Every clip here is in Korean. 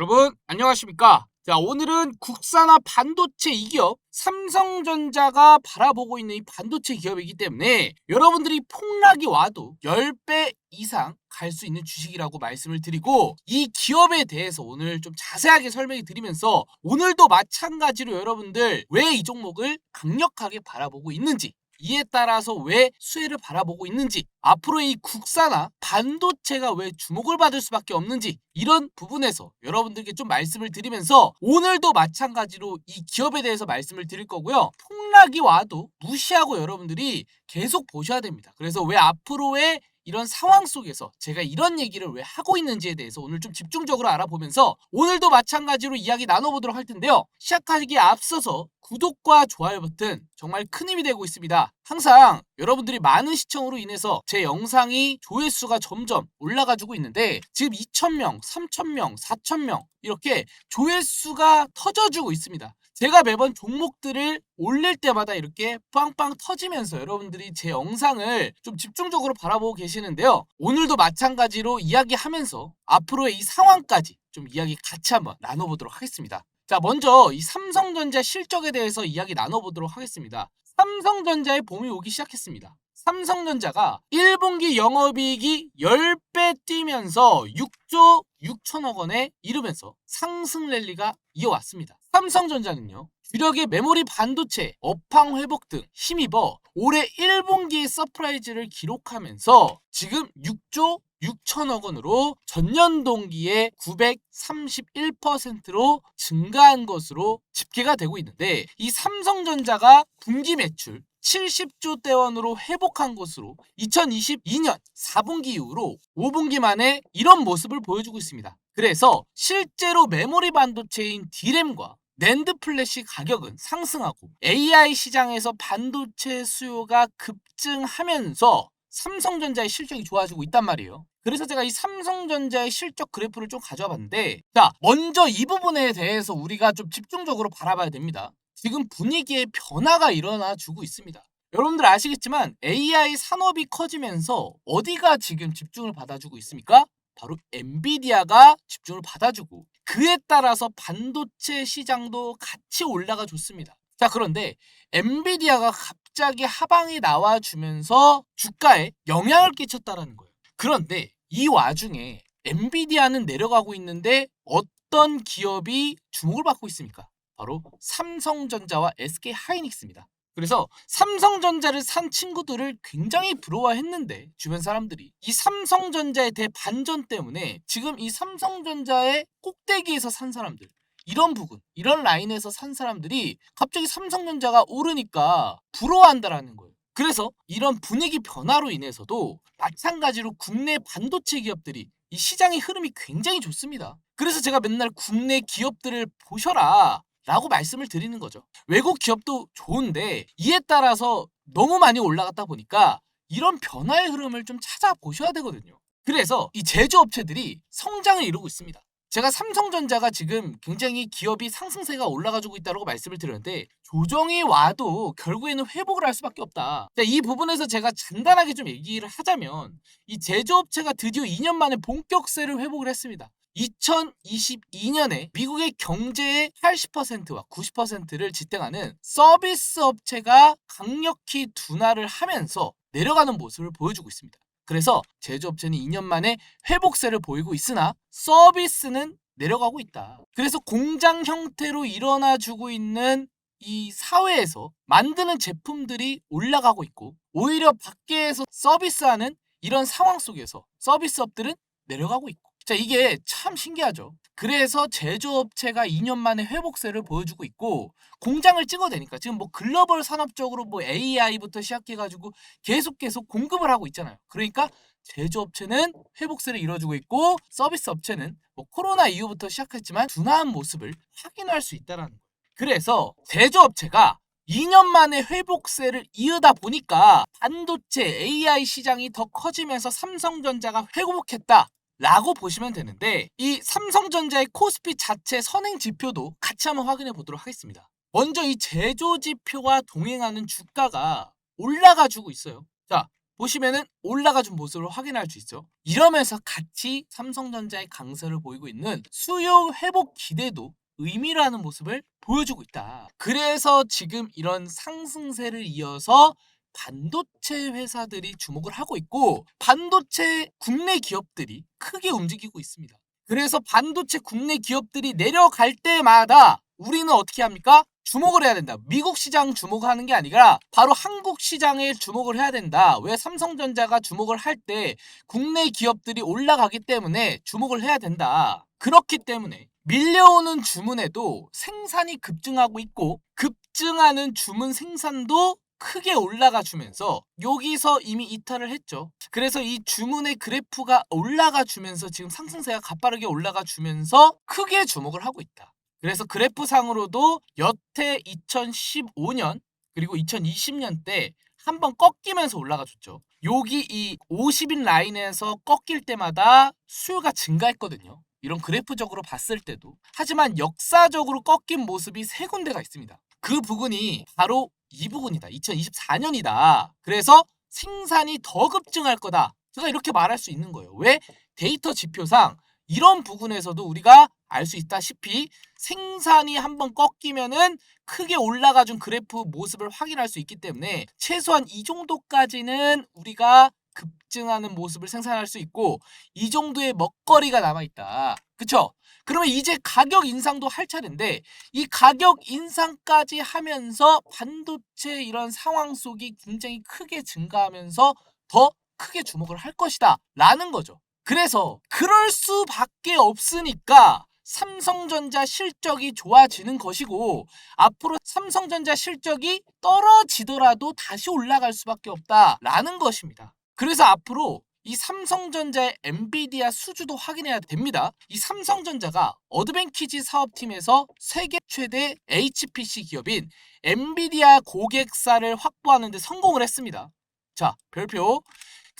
여러분 안녕하십니까? 자, 오늘은 국산화 반도체 이 기업 삼성전자가 바라보고 있는 이 반도체 기업이기 때문에 여러분들이 폭락이 와도 10배 이상 갈 수 있는 주식이라고 말씀을 드리고, 이 기업에 대해서 오늘 좀 자세하게 설명해 드리면서 오늘도 마찬가지로 여러분들 왜 이 종목을 강력하게 바라보고 있는지, 이에 따라서 왜 수혜를 바라보고 있는지, 앞으로 이 국산화 반도체가 왜 주목을 받을 수밖에 없는지, 이런 부분에서 여러분들께 좀 말씀을 드리면서 오늘도 마찬가지로 이 기업에 대해서 말씀을 드릴 거고요. 폭락이 와도 무시하고 여러분들이 계속 보셔야 됩니다. 그래서 왜 앞으로의 이런 상황 속에서 제가 이런 얘기를 왜 하고 있는지에 대해서 오늘 좀 집중적으로 알아보면서 오늘도 마찬가지로 이야기 나눠보도록 할 텐데요. 시작하기에 앞서서 구독과 좋아요 버튼 정말 큰 힘이 되고 있습니다. 항상 여러분들이 많은 시청으로 인해서 제 영상이 조회수가 점점 올라가지고 있는데, 지금 2,000명, 3,000명, 4,000명 이렇게 조회수가 터져주고 있습니다. 제가 매번 종목들을 올릴 때마다 이렇게 빵빵 터지면서 여러분들이 제 영상을 좀 집중적으로 바라보고 계시는데요. 오늘도 마찬가지로 이야기하면서 앞으로의 이 상황까지 좀 이야기 같이 한번 나눠보도록 하겠습니다. 자, 먼저 이 삼성전자 실적에 대해서 이야기 나눠보도록 하겠습니다. 삼성전자의 봄이 오기 시작했습니다. 삼성전자가 1분기 영업이익이 10배 뛰면서 6조 6천억 원에 이르면서 상승 랠리가 이어왔습니다. 삼성전자는요, 주력의 메모리 반도체, 업황 회복 등 힘입어 올해 1분기의 서프라이즈를 기록하면서 지금 6조 6천억 원으로 전년 동기에 931%로 증가한 것으로 집계가 되고 있는데, 이 삼성전자가 분기 매출 70조 대원으로 회복한 것으로 2022년 4분기 이후로 5분기 만에 이런 모습을 보여주고 있습니다. 그래서 실제로 메모리 반도체인 D램과 낸드 플래시 가격은 상승하고 AI 시장에서 반도체 수요가 급증하면서 삼성전자의 실적이 좋아지고 있단 말이에요. 그래서 제가 이 삼성전자의 실적 그래프를 좀 가져와 봤는데, 자, 먼저 이 부분에 대해서 우리가 좀 집중적으로 바라봐야 됩니다. 지금 분위기에 변화가 일어나 주고 있습니다. 여러분들 아시겠지만 AI 산업이 커지면서 어디가 지금 집중을 받아주고 있습니까? 바로 엔비디아가 집중을 받아주고, 그에 따라서 반도체 시장도 같이 올라가 줬습니다. 자, 그런데 엔비디아가 갑자기 하방이 나와주면서 주가에 영향을 끼쳤다라는 거예요. 그런데 이 와중에 엔비디아는 내려가고 있는데 어떤 기업이 주목을 받고 있습니까? 바로 삼성전자와 SK하이닉스입니다. 그래서 삼성전자를 산 친구들을 굉장히 부러워했는데, 주변 사람들이 이 삼성전자의 대반전 때문에 지금 이 삼성전자의 꼭대기에서 산 사람들, 이런 부분, 이런 라인에서 산 사람들이 갑자기 삼성전자가 오르니까 부러워한다라는 거예요. 그래서 이런 분위기 변화로 인해서도 마찬가지로 국내 반도체 기업들이 이 시장의 흐름이 굉장히 좋습니다. 그래서 제가 맨날 국내 기업들을 보셔라 라고 말씀을 드리는 거죠. 외국 기업도 좋은데 이에 따라서 너무 많이 올라갔다 보니까 이런 변화의 흐름을 좀 찾아보셔야 되거든요. 그래서 이 제조업체들이 성장을 이루고 있습니다. 제가 삼성전자가 지금 굉장히 기업이 상승세가 올라가지고 있다고 말씀을 드렸는데, 조정이 와도 결국에는 회복을 할 수밖에 없다. 자, 이 부분에서 제가 간단하게 좀 얘기를 하자면, 이 제조업체가 드디어 2년 만에 본격세를 회복을 했습니다. 2022년에 미국의 경제의 80%와 90%를 지탱하는 서비스 업체가 강력히 둔화를 하면서 내려가는 모습을 보여주고 있습니다. 그래서 제조업체는 2년 만에 회복세를 보이고 있으나 서비스는 내려가고 있다. 그래서 공장 형태로 일어나주고 있는 이 사회에서 만드는 제품들이 올라가고 있고, 오히려 밖에서 서비스하는 이런 상황 속에서 서비스업들은 내려가고 있고. 자, 이게 참 신기하죠. 그래서 제조업체가 2년 만에 회복세를 보여주고 있고, 공장을 찍어대니까 지금 뭐 글로벌 산업적으로 뭐 AI부터 시작해가지고 계속 공급을 하고 있잖아요. 그러니까 제조업체는 회복세를 이뤄주고 있고, 서비스 업체는 뭐 코로나 이후부터 시작했지만 둔화한 모습을 확인할 수 있다는 거예요. 그래서 제조업체가 2년 만에 회복세를 이으다 보니까 반도체 AI 시장이 더 커지면서 삼성전자가 회복했다 라고 보시면 되는데, 이 삼성전자의 코스피 자체 선행 지표도 같이 한번 확인해 보도록 하겠습니다. 먼저 이 제조 지표와 동행하는 주가가 올라가지고 있어요. 자, 보시면은 올라가 준 모습을 확인할 수 있죠. 이러면서 같이 삼성전자의 강세를 보이고 있는 수요 회복 기대도 의미를 하는 모습을 보여주고 있다. 그래서 지금 이런 상승세를 이어서 반도체 회사들이 주목을 하고 있고 반도체 국내 기업들이 크게 움직이고 있습니다. 그래서 반도체 국내 기업들이 내려갈 때마다 우리는 어떻게 합니까? 주목을 해야 된다. 미국 시장 주목하는 게 아니라 바로 한국 시장에 주목을 해야 된다. 왜? 삼성전자가 주목을 할 때 국내 기업들이 올라가기 때문에 주목을 해야 된다. 그렇기 때문에 밀려오는 주문에도 생산이 급증하고 있고 급증하는 주문 생산도 크게 올라가 주면서 여기서 이미 이탈을 했죠. 그래서 이 주문의 그래프가 올라가 주면서 지금 상승세가 가파르게 올라가 주면서 크게 주목을 하고 있다. 그래서 그래프상으로도 여태 2015년 그리고 2020년 때 한번 꺾이면서 올라가 줬죠. 여기 이 50인 라인에서 꺾일 때마다 수요가 증가했거든요. 이런 그래프적으로 봤을 때도. 하지만 역사적으로 꺾인 모습이 세 군데가 있습니다. 그 부분이 바로 이 부분이다. 2024년이다. 그래서 생산이 더 급증할 거다. 제가 이렇게 말할 수 있는 거예요. 왜? 데이터 지표상 이런 부분에서도 우리가 알 수 있다시피 생산이 한번 꺾이면은 크게 올라가준 그래프 모습을 확인할 수 있기 때문에 최소한 이 정도까지는 우리가 급증하는 모습을 생산할 수 있고 이 정도의 먹거리가 남아있다. 그쵸? 그러면 이제 가격 인상도 할 차례인데 이 가격 인상까지 하면서 반도체 이런 상황 속이 굉장히 크게 증가하면서 더 크게 주목을 할 것이다 라는 거죠. 그래서 그럴 수밖에 없으니까 삼성전자 실적이 좋아지는 것이고 앞으로 삼성전자 실적이 떨어지더라도 다시 올라갈 수밖에 없다라는 것입니다. 그래서 앞으로 이 삼성전자의 엔비디아 수주도 확인해야 됩니다. 이 삼성전자가 어드밴키지 사업팀에서 세계 최대 HPC 기업인 엔비디아 고객사를 확보하는 데 성공을 했습니다. 자, 별표.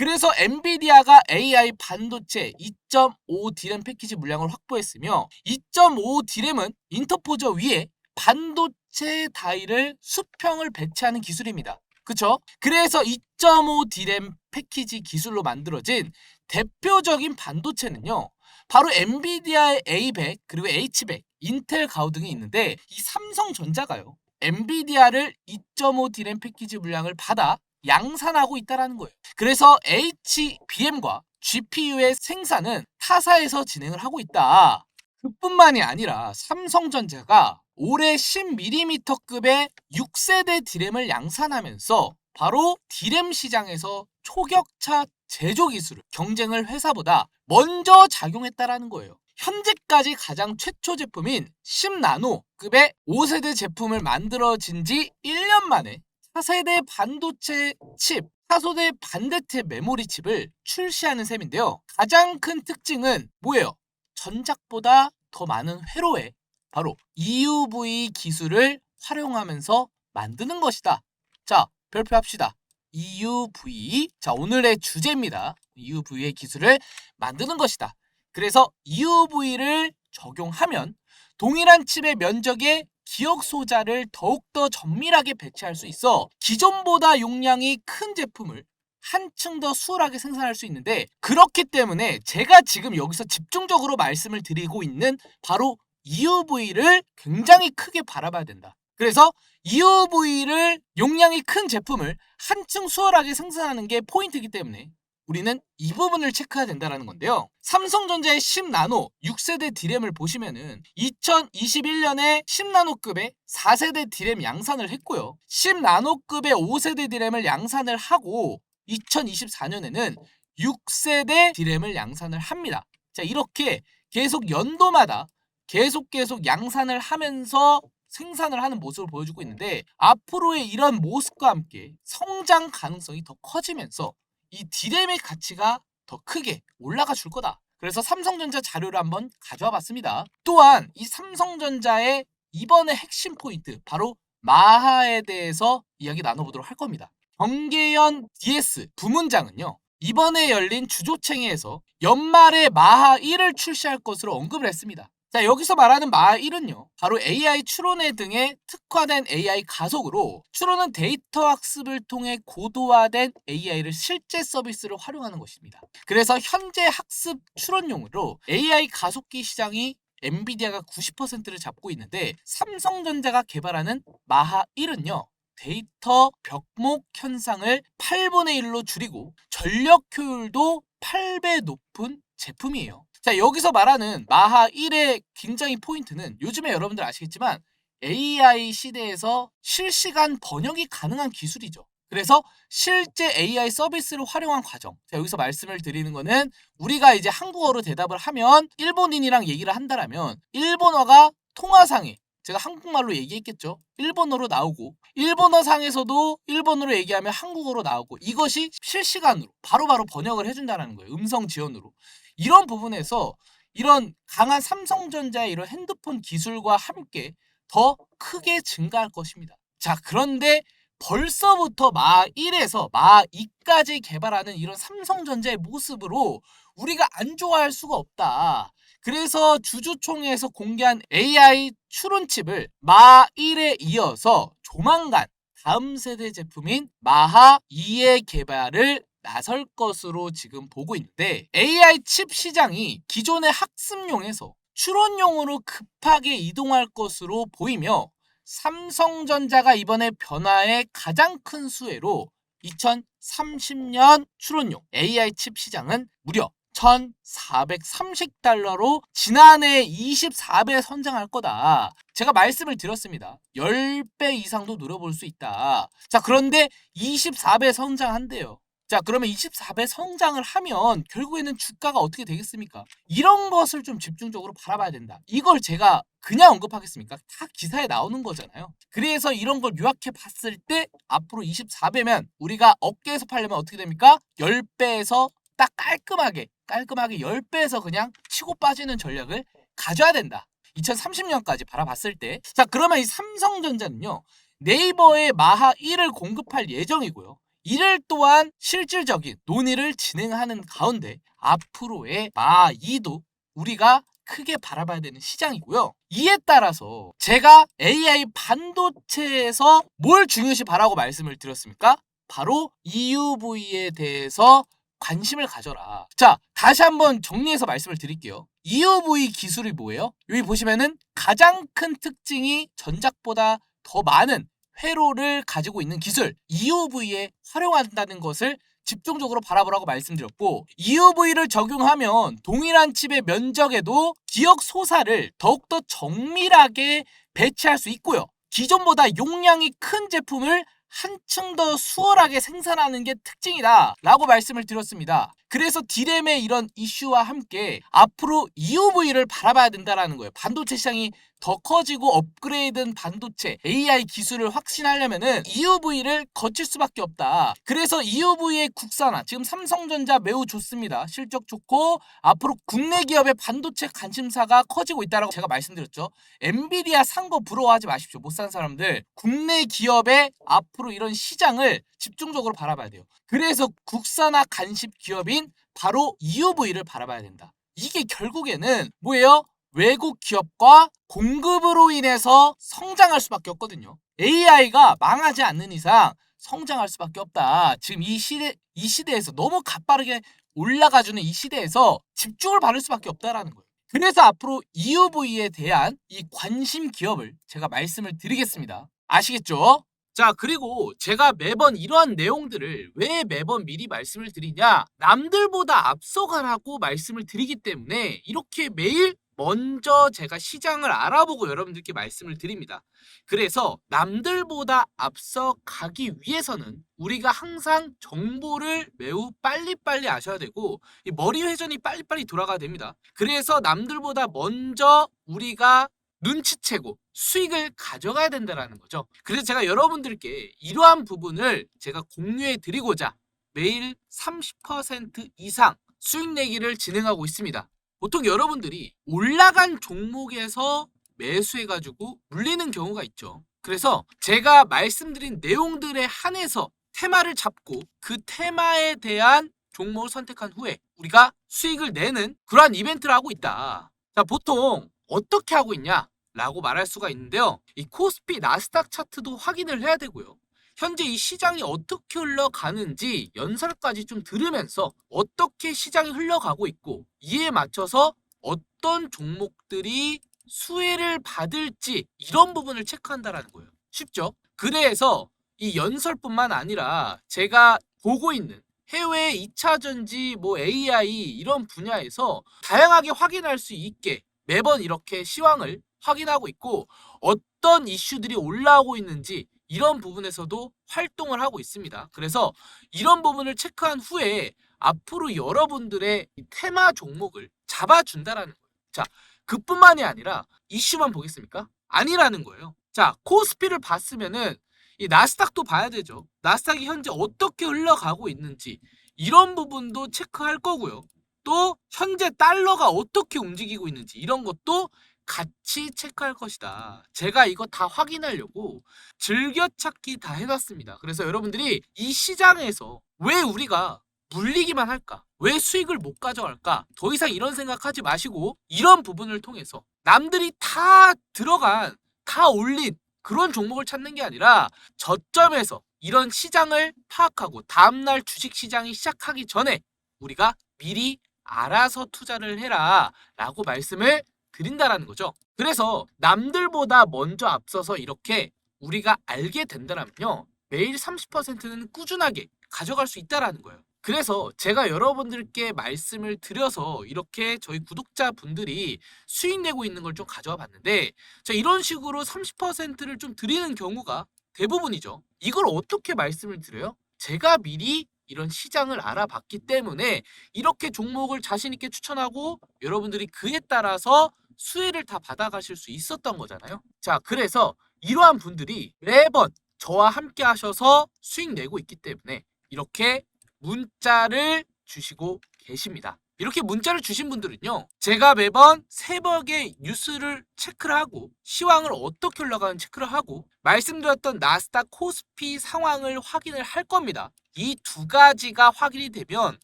그래서 엔비디아가 AI 반도체 2.5 디램 패키지 물량을 확보했으며 2.5 디램은 인터포저 위에 반도체 다이를 수평을 배치하는 기술입니다. 그쵸? 그래서 2.5 디램 패키지 기술로 만들어진 대표적인 반도체는요. 바로 엔비디아의 A100 그리고 H100, 인텔 가우 등이 있는데 이 삼성전자가요. 엔비디아를 2.5 디램 패키지 물량을 받아 양산하고 있다는 거예요. 그래서 HBM과 GPU의 생산은 타사에서 진행을 하고 있다. 그뿐만이 아니라 삼성전자가 올해 10mm급의 6세대 디램을 양산하면서 바로 디램 시장에서 초격차 제조 기술을 경쟁을 회사보다 먼저 작용했다라는 거예요. 현재까지 가장 최초 제품인 10나노급의 5세대 제품을 만들어진 지 1년 만에 4세대 반도체 칩, 4세대 반도체 메모리 칩을 출시하는 셈인데요. 가장 큰 특징은 뭐예요? 전작보다 더 많은 회로에 바로 EUV 기술을 활용하면서 만드는 것이다. 자, 별표합시다. EUV. 자, 오늘의 주제입니다. EUV의 기술을 만드는 것이다. 그래서 EUV를 적용하면 동일한 칩의 면적에 기억 소자를 더욱더 정밀하게 배치할 수 있어 기존보다 용량이 큰 제품을 한층 더 수월하게 생산할 수 있는데 그렇기 때문에 제가 지금 여기서 집중적으로 말씀을 드리고 있는 바로 EUV를 굉장히 크게 바라봐야 된다. 그래서 EUV를 용량이 큰 제품을 한층 수월하게 생산하는 게 포인트이기 때문에 우리는 이 부분을 체크해야 된다는 건데요. 삼성전자의 10나노 6세대 디램을 보시면은 2021년에 10나노급의 4세대 디램 양산을 했고요. 10나노급의 5세대 디램을 양산을 하고 2024년에는 6세대 디램을 양산을 합니다. 자, 이렇게 계속 연도마다 계속 양산을 하면서 생산을 하는 모습을 보여주고 있는데 앞으로의 이런 모습과 함께 성장 가능성이 더 커지면서 이 디램의 가치가 더 크게 올라가 줄 거다. 그래서 삼성전자 자료를 한번 가져와 봤습니다. 또한 이 삼성전자의 이번에 핵심 포인트 바로 마하에 대해서 이야기 나눠보도록 할 겁니다. 경계연 DS 부문장은요. 이번에 열린 주조총회에서 연말에 마하 1을 출시할 것으로 언급을 했습니다. 자, 여기서 말하는 마1은요. 바로 AI 추론회 등에 특화된 AI 가속으로 추론은 데이터 학습을 통해 고도화된 AI를 실제 서비스를 활용하는 것입니다. 그래서 현재 학습 추론용으로 AI 가속기 시장이 엔비디아가 90%를 잡고 있는데 삼성전자가 개발하는 마하1은요. 데이터 벽목 현상을 8분의 1로 줄이고 전력 효율도 8배 높은 제품이에요. 자, 여기서 말하는 마하 1의 굉장히 포인트는 요즘에 여러분들 아시겠지만 AI 시대에서 실시간 번역이 가능한 기술이죠. 그래서 실제 AI 서비스를 활용한 과정. 자, 여기서 말씀을 드리는 거는 우리가 이제 한국어로 대답을 하면 일본인이랑 얘기를 한다라면 일본어가 통화상에 제가 한국말로 얘기했겠죠. 일본어로 나오고 일본어 상에서도 일본어로 얘기하면 한국어로 나오고 이것이 실시간으로 바로바로 번역을 해준다는 거예요. 음성 지원으로. 이런 부분에서 이런 강한 삼성전자의 이런 핸드폰 기술과 함께 더 크게 증가할 것입니다. 자, 그런데 벌써부터 마1에서 마2까지 개발하는 이런 삼성전자의 모습으로 우리가 안 좋아할 수가 없다. 그래서 주주총회에서 공개한 AI 추론칩을 마1에 이어서 조만간 다음 세대 제품인 마하2의 개발을 나설 것으로 지금 보고 있는데 AI 칩 시장이 기존의 학습용에서 추론용으로 급하게 이동할 것으로 보이며 삼성전자가 이번에 변화의 가장 큰 수혜로 2030년 추론용 AI 칩 시장은 무려 1,430달러로 지난해 24배 성장할 거다. 제가 말씀을 드렸습니다. 10배 이상도 누려볼 수 있다. 자, 그런데 24배 성장한대요. 자, 그러면 24배 성장을 하면 결국에는 주가가 어떻게 되겠습니까? 이런 것을 좀 집중적으로 바라봐야 된다. 이걸 제가 그냥 언급하겠습니까? 다 기사에 나오는 거잖아요. 그래서 이런 걸 요약해 봤을 때 앞으로 24배면 우리가 업계에서 팔려면 어떻게 됩니까? 10배에서 딱 깔끔하게 10배에서 그냥 치고 빠지는 전략을 가져야 된다. 2030년까지 바라봤을 때. 자, 그러면 이 삼성전자는요. 네이버의 마하 1을 공급할 예정이고요. 이를 또한 실질적인 논의를 진행하는 가운데 앞으로의 마2도 우리가 크게 바라봐야 되는 시장이고요. 이에 따라서 제가 AI 반도체에서 뭘 중요시 바라고 말씀을 드렸습니까? 바로 EUV에 대해서 관심을 가져라. 자, 다시 한번 정리해서 말씀을 드릴게요. EUV 기술이 뭐예요? 여기 보시면은 가장 큰 특징이 전작보다 더 많은 회로를 가지고 있는 기술 EUV에 활용한다는 것을 집중적으로 바라보라고 말씀드렸고 EUV를 적용하면 동일한 칩의 면적에도 기억 소사를 더욱더 정밀하게 배치할 수 있고요. 기존보다 용량이 큰 제품을 한층 더 수월하게 생산하는 게 특징이다 라고 말씀을 드렸습니다. 그래서 D램의 이런 이슈와 함께 앞으로 EUV를 바라봐야 된다는 거예요. 반도체 시장이 더 커지고 업그레이드된 반도체 AI 기술을 확신하려면은 EUV를 거칠 수밖에 없다. 그래서 EUV의 국산화 지금 삼성전자 매우 좋습니다. 실적 좋고 앞으로 국내 기업의 반도체 관심사가 커지고 있다라고 제가 말씀드렸죠. 엔비디아 산 거 부러워하지 마십시오. 못 산 사람들. 국내 기업의 앞으로 이런 시장을 집중적으로 바라봐야 돼요. 그래서 국산화 간십 기업인 바로 EUV를 바라봐야 된다. 이게 결국에는 뭐예요? 외국 기업과 공급으로 인해서 성장할 수밖에 없거든요. AI가 망하지 않는 이상 성장할 수밖에 없다. 지금 이 시대에서 너무 가빠르게 올라가주는 이 시대에서 집중을 받을 수밖에 없다라는 거예요. 그래서 앞으로 EUV에 대한 이 관심 기업을 제가 말씀을 드리겠습니다. 아시겠죠? 자, 그리고 제가 매번 이러한 내용들을 왜 매번 미리 말씀을 드리냐? 남들보다 앞서가라고 말씀을 드리기 때문에 이렇게 매일 먼저 제가 시장을 알아보고 여러분들께 말씀을 드립니다. 그래서 남들보다 앞서 가기 위해서는 우리가 항상 정보를 매우 빨리빨리 아셔야 되고 이 머리 회전이 빨리빨리 돌아가야 됩니다. 그래서 남들보다 먼저 우리가 눈치채고 수익을 가져가야 된다는 거죠. 그래서 제가 여러분들께 이러한 부분을 제가 공유해 드리고자 매일 30% 이상 수익 내기를 진행하고 있습니다. 보통 여러분들이 올라간 종목에서 매수해가지고 물리는 경우가 있죠. 그래서 제가 말씀드린 내용들에 한해서 테마를 잡고 그 테마에 대한 종목을 선택한 후에 우리가 수익을 내는 그러한 이벤트를 하고 있다. 자, 보통 어떻게 하고 있냐라고 말할 수가 있는데요. 이 코스피 나스닥 차트도 확인을 해야 되고요. 현재 이 시장이 어떻게 흘러가는지 연설까지 좀 들으면서 어떻게 시장이 흘러가고 있고 이에 맞춰서 어떤 종목들이 수혜를 받을지 이런 부분을 체크한다라는 거예요. 쉽죠? 그래서 이 연설뿐만 아니라 제가 보고 있는 해외 2차전지, AI 이런 분야에서 다양하게 확인할 수 있게 매번 이렇게 시황을 확인하고 있고 어떤 이슈들이 올라오고 있는지 이런 부분에서도 활동을 하고 있습니다. 그래서 이런 부분을 체크한 후에 앞으로 여러분들의 테마 종목을 잡아준다라는 거예요. 자, 그뿐만이 아니라 이슈만 보겠습니까? 아니라는 거예요. 자, 코스피를 봤으면은 이 나스닥도 봐야 되죠. 나스닥이 현재 어떻게 흘러가고 있는지 이런 부분도 체크할 거고요. 또 현재 달러가 어떻게 움직이고 있는지 이런 것도 같이 체크할 것이다. 제가 이거 다 확인하려고 즐겨찾기 다 해놨습니다. 그래서 여러분들이 이 시장에서 왜 우리가 물리기만 할까? 왜 수익을 못 가져갈까? 더 이상 이런 생각하지 마시고 이런 부분을 통해서 남들이 다 들어간, 다 올린 그런 종목을 찾는 게 아니라 저점에서 이런 시장을 파악하고 다음날 주식시장이 시작하기 전에 우리가 미리 알아서 투자를 해라 라고 말씀을 드린다라는 거죠. 그래서 남들보다 먼저 앞서서 이렇게 우리가 알게 된다면요. 매일 30%는 꾸준하게 가져갈 수 있다라는 거예요. 그래서 제가 여러분들께 말씀을 드려서 이렇게 저희 구독자분들이 수익 내고 있는 걸 좀 가져와 봤는데 자, 이런 식으로 30%를 좀 드리는 경우가 대부분이죠. 이걸 어떻게 말씀을 드려요? 제가 미리 이런 시장을 알아봤기 때문에 이렇게 종목을 자신 있게 추천하고 여러분들이 그에 따라서 수혜를 다 받아가실 수 있었던 거잖아요. 자, 그래서 이러한 분들이 매번 저와 함께 하셔서 수익 내고 있기 때문에 이렇게 문자를 주시고 계십니다. 이렇게 문자를 주신 분들은요. 제가 매번 새벽에 뉴스를 체크를 하고 시황을 어떻게 흘러가는지 체크를 하고 말씀드렸던 나스닥 코스피 상황을 확인을 할 겁니다. 이 두 가지가 확인이 되면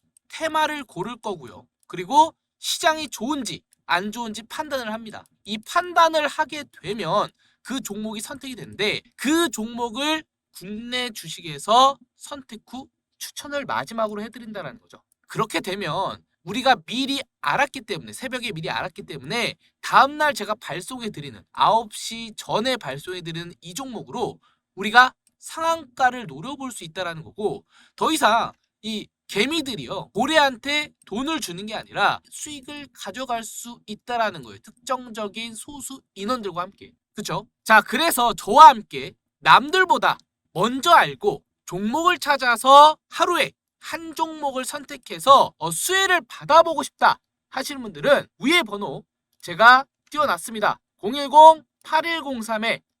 테마를 고를 거고요. 그리고 시장이 좋은지 안 좋은지 판단을 합니다. 이 판단을 하게 되면 그 종목이 선택이 되는데 그 종목을 국내 주식에서 선택 후 추천을 마지막으로 해드린다는 거죠. 그렇게 되면 우리가 미리 알았기 때문에 새벽에 미리 알았기 때문에 다음날 제가 발송해드리는 9시 전에 발송해드리는 이 종목으로 우리가 상한가를 노려볼 수 있다는 거고 더 이상 이 개미들이요 고래한테 돈을 주는 게 아니라 수익을 가져갈 수 있다는 거예요. 특정적인 소수 인원들과 함께. 그렇죠? 자, 그래서 저와 함께 남들보다 먼저 알고 종목을 찾아서 하루에 한 종목을 선택해서 수혜를 받아보고 싶다 하시는 분들은 위에 번호 제가 띄워놨습니다.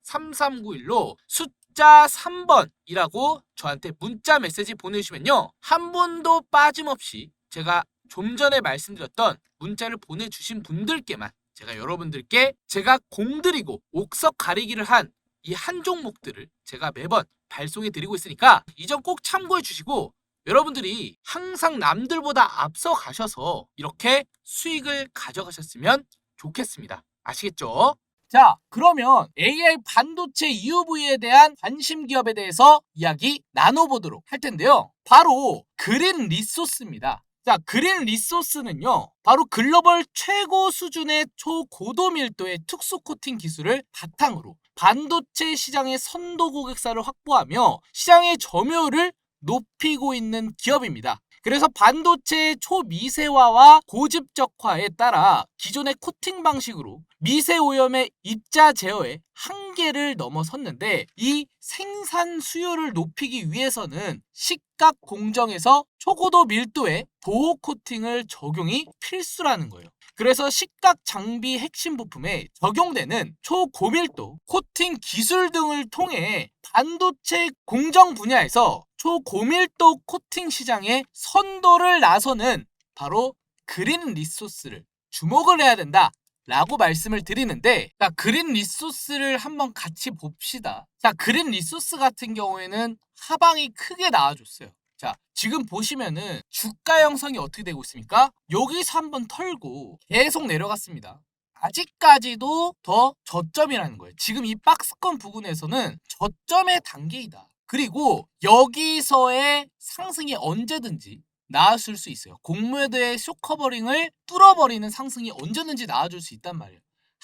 010-8103-3391로 숫자 3번이라고 저한테 문자 메시지 보내주시면요. 한 분도 빠짐없이 제가 좀 전에 말씀드렸던 문자를 보내주신 분들께만 제가 여러분들께 제가 공들이고 옥석 가리기를 한 이 한 종목들을 제가 매번 발송해 드리고 있으니까 이 점 꼭 참고해 주시고 여러분들이 항상 남들보다 앞서 가셔서 이렇게 수익을 가져가셨으면 좋겠습니다. 아시겠죠? 자, 그러면 AI 반도체 EUV에 대한 관심 기업에 대해서 이야기 나눠보도록 할 텐데요. 바로 그린 리소스입니다. 자, 그린 리소스는요. 바로 글로벌 최고 수준의 초고도 밀도의 특수 코팅 기술을 바탕으로 반도체 시장의 선도 고객사를 확보하며 시장의 점유율을 높이고 있는 기업입니다. 그래서 반도체의 초미세화와 고집적화에 따라 기존의 코팅 방식으로 미세 오염의 입자 제어의 한계를 넘어섰는데 이 생산 수요를 높이기 위해서는 식각 공정에서 초고도 밀도의 보호 코팅을 적용이 필수라는 거예요. 그래서 식각 장비 핵심 부품에 적용되는 초고밀도 코팅 기술 등을 통해 반도체 공정 분야에서 초고밀도 코팅 시장에 선도를 나서는 바로 그린 리소스를 주목을 해야 된다 라고 말씀을 드리는데 자, 그린 리소스를 한번 같이 봅시다. 자, 그린 리소스 같은 경우에는 하방이 크게 나와줬어요. 자, 지금 보시면은 주가 형성이 어떻게 되고 있습니까? 여기서 한번 털고 계속 내려갔습니다. 아직까지도 더 저점이라는 거예요. 지금 이 박스권 부근에서는 저점의 단계이다. 그리고 여기서의 상승이 언제든지 나왔을 수 있어요. 공매도의 쇼커버링을 뚫어버리는 상승이 언제든지 나와줄 수 있단 말이에요.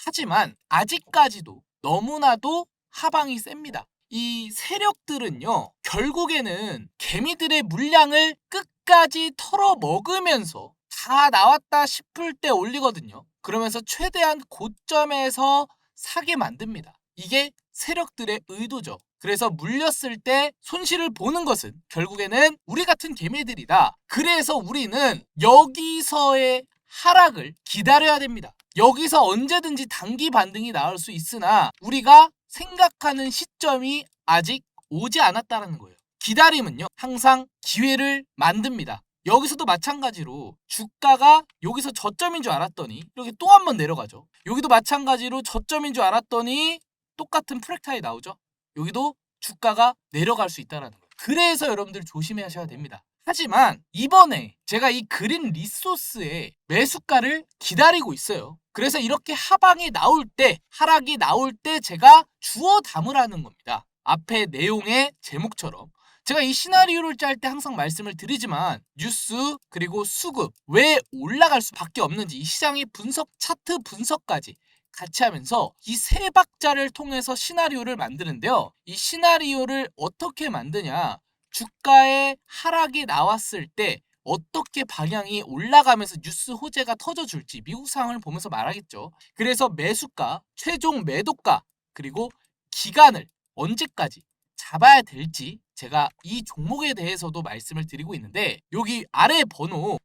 하지만 아직까지도 너무나도 하방이 셉니다. 이 세력들은요, 결국에는 개미들의 물량을 끝까지 털어먹으면서 다 나왔다 싶을 때 올리거든요. 그러면서 최대한 고점에서 사게 만듭니다. 이게 세력들의 의도죠. 그래서 물렸을 때 손실을 보는 것은 결국에는 우리 같은 개미들이다. 그래서 우리는 여기서의 하락을 기다려야 됩니다. 여기서 언제든지 단기 반등이 나올 수 있으나 우리가 생각하는 시점이 아직 오지 않았다는 거예요. 기다림은요, 항상 기회를 만듭니다. 여기서도 마찬가지로 주가가 여기서 저점인 줄 알았더니 이렇게 또 한 번 내려가죠. 여기도 마찬가지로 저점인 줄 알았더니 똑같은 프랙탈이 나오죠. 여기도 주가가 내려갈 수 있다는 거예요. 그래서 여러분들 조심하셔야 됩니다. 하지만 이번에 제가 이 그린 리소스의 매수가를 기다리고 있어요. 그래서 이렇게 하방이 나올 때, 하락이 나올 때 제가 주워 담으라는 겁니다. 앞에 내용의 제목처럼. 제가 이 시나리오를 짤 때 항상 말씀을 드리지만 뉴스 그리고 수급 왜 올라갈 수밖에 없는지 이 시장의 분석, 차트 분석까지 같이 하면서 이 세 박자를 통해서 시나리오를 만드는데요. 이 시나리오를 어떻게 만드냐, 주가의 하락이 나왔을 때 어떻게 방향이 올라가면서 뉴스 호재가 터져줄지 미국 상황을 보면서 말하겠죠. 그래서 매수가, 최종 매도가, 그리고 기간을 언제까지 잡아야 될지 제가 이 종목에 대해서도 말씀을 드리고 있는데 여기 아래 번호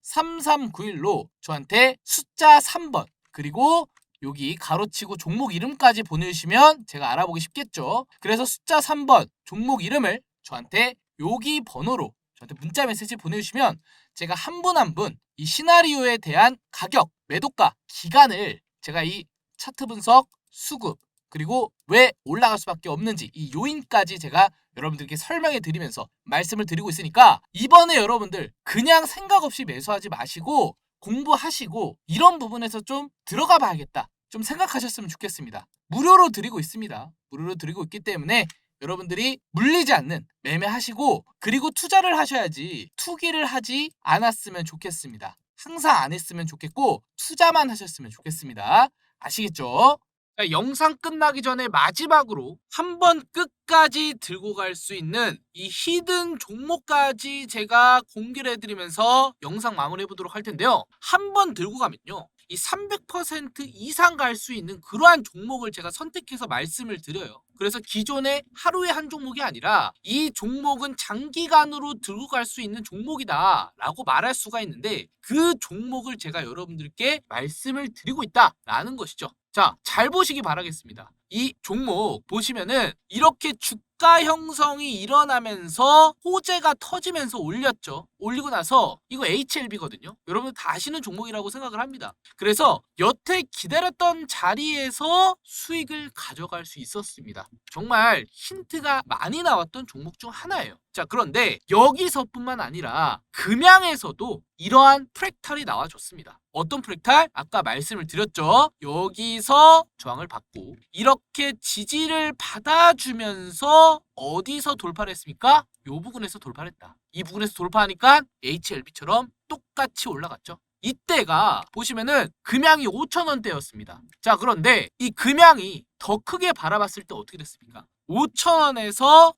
010-8103-3391로 저한테 숫자 3번 그리고 여기 가로치고 종목 이름까지 보내주시면 제가 알아보기 쉽겠죠. 그래서 숫자 3번 종목 이름을 저한테 여기 번호로 저한테 문자 메시지 보내주시면 제가 한 분 한 분 이 시나리오에 대한 가격, 매도가, 기간을 제가 이 차트 분석, 수급 그리고 왜 올라갈 수밖에 없는지 이 요인까지 제가 여러분들께 설명해 드리면서 말씀을 드리고 있으니까 이번에 여러분들 그냥 생각 없이 매수하지 마시고 공부하시고 이런 부분에서 좀 들어가 봐야겠다. 좀 생각하셨으면 좋겠습니다. 무료로 드리고 있습니다. 무료로 드리고 있기 때문에 여러분들이 물리지 않는 매매하시고 그리고 투자를 하셔야지 투기를 하지 않았으면 좋겠습니다. 항상 안 했으면 좋겠고 투자만 하셨으면 좋겠습니다. 아시겠죠? 자, 영상 끝나기 전에 마지막으로 한번 끝까지 들고 갈 수 있는 이 히든 종목까지 제가 공개를 해드리면서 영상 마무리해 보도록 할 텐데요. 한번 들고 가면요. 이 300% 이상 갈 수 있는 그러한 종목을 제가 선택해서 말씀을 드려요. 그래서 기존에 하루에 한 종목이 아니라 이 종목은 장기간으로 들고 갈 수 있는 종목이다 라고 말할 수가 있는데 그 종목을 제가 여러분들께 말씀을 드리고 있다라는 것이죠. 자, 잘 보시기 바라겠습니다. 이 종목 보시면은 이렇게 주가 형성이 일어나면서 호재가 터지면서 올렸죠. 올리고 나서 이거 HLB거든요. 여러분 다 아시는 종목이라고 생각을 합니다. 그래서 여태 기다렸던 자리에서 수익을 가져갈 수 있었습니다. 정말 힌트가 많이 나왔던 종목 중 하나예요. 자, 그런데 여기서뿐만 아니라 금양에서도 이러한 프랙탈이 나와줬습니다. 어떤 프랙탈? 아까 말씀을 드렸죠. 여기서 저항을 받고 이렇게 지지를 받아주면서 어디서 돌파를 했습니까? 이 부분에서 돌파를 했다. 이 부분에서 돌파하니까 HLB처럼 똑같이 올라갔죠. 이때가 보시면은 금양이 5,000원대였습니다. 자, 그런데 이 금양이 더 크게 바라봤을 때 어떻게 됐습니까? 5,000원에서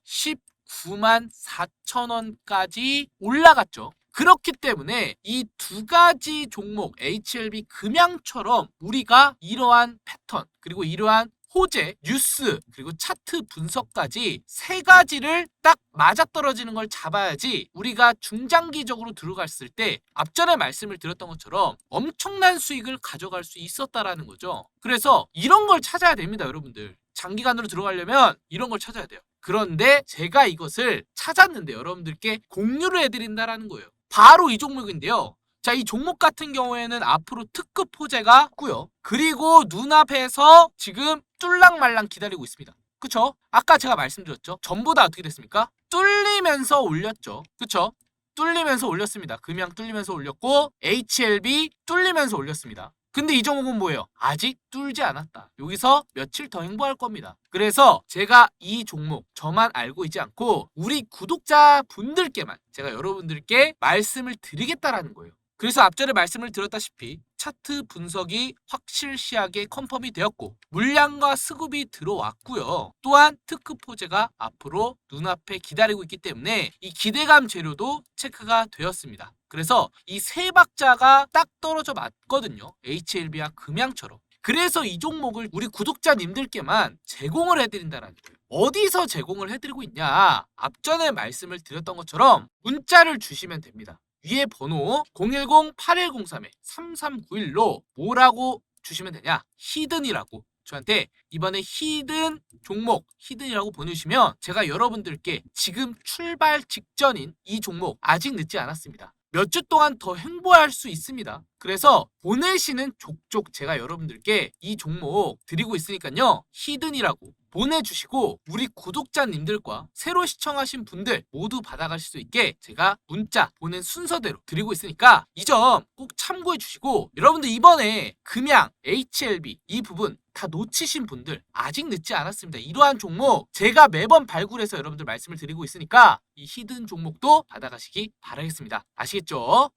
194,000원까지 올라갔죠. 그렇기 때문에 이 두 가지 종목 HLB 금양처럼 우리가 이러한 패턴 그리고 이러한 호재, 뉴스 그리고 차트 분석까지 세 가지를 딱 맞아떨어지는 걸 잡아야지 우리가 중장기적으로 들어갔을 때 앞전에 말씀을 드렸던 것처럼 엄청난 수익을 가져갈 수 있었다라는 거죠. 그래서 이런 걸 찾아야 됩니다, 여러분들. 장기간으로 들어가려면 이런 걸 찾아야 돼요. 그런데 제가 이것을 찾았는데 여러분들께 공유를 해드린다라는 거예요. 바로 이 종목인데요. 자, 이 종목 같은 경우에는 앞으로 특급 호재가 있고요. 그리고 눈앞에서 지금 뚫랑말랑 기다리고 있습니다. 그쵸? 아까 제가 말씀드렸죠. 전부 다 어떻게 됐습니까? 뚫리면서 올렸죠. 그쵸? 뚫리면서 올렸습니다. 금양 뚫리면서 올렸고 HLB 뚫리면서 올렸습니다. 근데 이 종목은 뭐예요? 아직 뚫지 않았다. 여기서 며칠 더 행보할 겁니다. 그래서 제가 이 종목 저만 알고 있지 않고 우리 구독자분들께만 제가 여러분들께 말씀을 드리겠다라는 거예요. 그래서 앞전에 말씀을 드렸다시피 차트 분석이 확실시하게 컨펌이 되었고 물량과 수급이 들어왔고요. 또한 특급 호재가 앞으로 눈앞에 기다리고 있기 때문에 이 기대감 재료도 체크가 되었습니다. 그래서 이 세 박자가 딱 떨어져 맞거든요. HLB와 금양처럼. 그래서 이 종목을 우리 구독자님들께만 제공을 해드린다는 거예요. 어디서 제공을 해드리고 있냐? 앞전에 말씀을 드렸던 것처럼 문자를 주시면 됩니다. 위에 번호 010-8103-3391로 뭐라고 주시면 되냐? 히든이라고 저한테 이번에 히든 종목 히든이라고 보내주시면 제가 여러분들께 지금 출발 직전인 이 종목 아직 늦지 않았습니다. 몇 주 동안 더 행보할 수 있습니다. 그래서 보내시는 족족 제가 여러분들께 이 종목 드리고 있으니까요. 히든이라고 보내주시고 우리 구독자님들과 새로 시청하신 분들 모두 받아가실 수 있게 제가 문자 보낸 순서대로 드리고 있으니까 이 점 꼭 참고해 주시고 여러분들 이번에 금양, HLB 이 부분 다 놓치신 분들 아직 늦지 않았습니다. 이러한 종목 제가 매번 발굴해서 여러분들 말씀을 드리고 있으니까 이 히든 종목도 받아가시기 바라겠습니다. 아시겠죠?